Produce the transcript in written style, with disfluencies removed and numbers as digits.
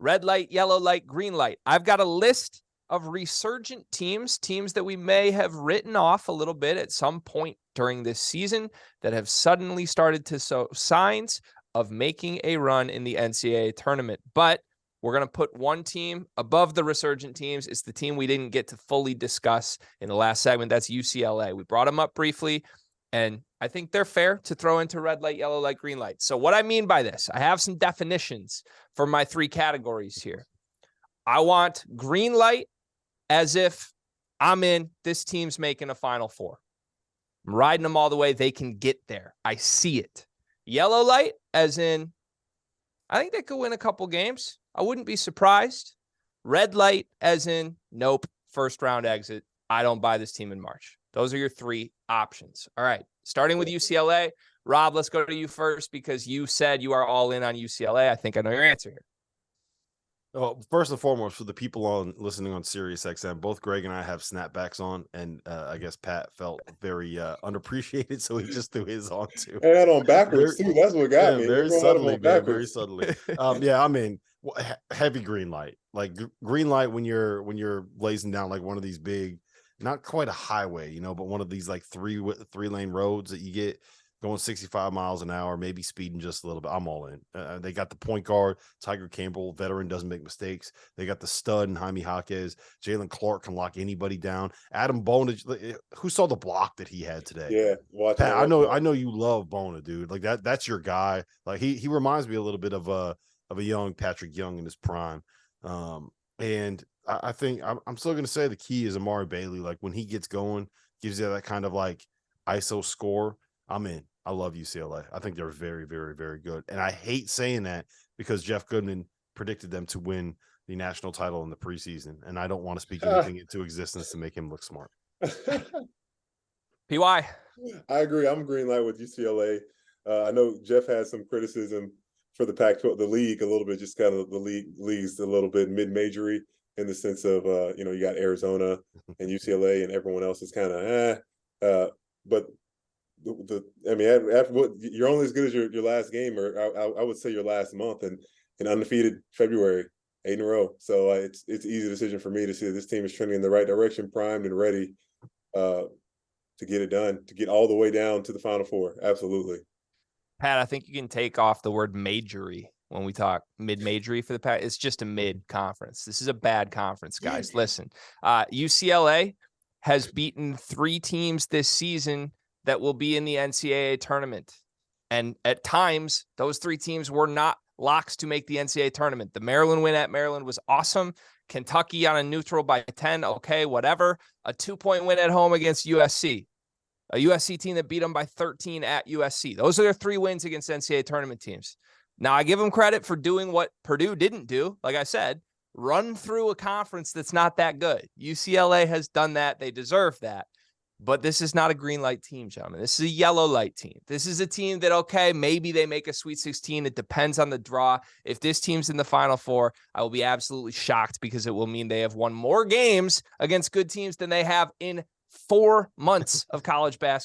red light, yellow light, green light. I've got a list of resurgent teams that we may have written off a little bit at some point during this season that have suddenly started to show signs of making a run in the NCAA tournament. But we're going to put one team above the resurgent teams. It's the team we didn't get to fully discuss in the last segment. That's UCLA. We brought them up briefly, and I think they're fair to throw into red light, yellow light, green light. So what I mean by this, I have some definitions for my three categories here. I want green light as if I'm in, this team's making a Final Four. I'm riding them all the way. They can get there. I see it. Yellow light as in, I think they could win a couple games. I wouldn't be surprised. Red light as in, nope, first round exit. I don't buy this team in March. Those are your three options. All right, starting with UCLA. Rob, let's go to you first because you said you are all in on UCLA. I think I know your answer here. Well, first and foremost, for the people listening on Sirius XM, both Greg and I have snapbacks on, and I guess Pat felt very unappreciated, so he just threw his on too. I had on backwards too. That's what got me. Very subtly, man. Very subtly. Yeah, I mean, heavy green light, like green light when you're blazing down like one of these big, not quite a highway, but one of these like three lane roads that you get going 65 miles an hour, maybe speeding just a little bit. I'm all in. They got the point guard, Tiger Campbell, veteran, doesn't make mistakes. They got the stud and Jaime Jaquez. Jalen Clark can lock anybody down. Adam Bona, who saw the block that he had today? Yeah, Pat, I know you love Bona, dude. Like that's your guy. Like he reminds me a little bit of a young Patrick Young in his prime. And I think I'm still going to say the key is Amari Bailey. Like when he gets going, gives you that kind of like ISO score. I'm in. I love UCLA. I think they're very, very, very good. And I hate saying that because Jeff Goodman predicted them to win the national title in the preseason. And I don't want to speak anything into existence to make him look smart. PY. I agree. I'm green light with UCLA. I know Jeff had some criticism for the Pac-12, the league a little bit, just kind of the league's a little bit mid-majory in the sense of, you got Arizona and UCLA and everyone else is kind of, but after what, you're only as good as your last game, or I would say your last month, and undefeated February, 8 in a row. So it's an easy decision for me to see that this team is trending in the right direction, primed and ready to get it done, to get all the way down to the Final Four. Absolutely. Pat, I think you can take off the word majory when we talk mid-majory for the Pat. It's just a mid-conference. This is a bad conference, guys. Listen, UCLA has beaten 3 teams this season that will be in the NCAA tournament. And at times, those 3 teams were not locks to make the NCAA tournament. The Maryland win at Maryland was awesome. Kentucky on a neutral by 10, okay, whatever. A 2-point win at home against USC. A USC team that beat them by 13 at USC. Those are their 3 wins against NCAA tournament teams. Now, I give them credit for doing what Purdue didn't do. Like I said, run through a conference that's not that good. UCLA has done that. They deserve that. But this is not a green light team, gentlemen. This is a yellow light team. This is a team that, okay, maybe they make a Sweet 16. It depends on the draw. If this team's in the Final Four, I will be absolutely shocked because it will mean they have won more games against good teams than they have in 4 months of college basketball.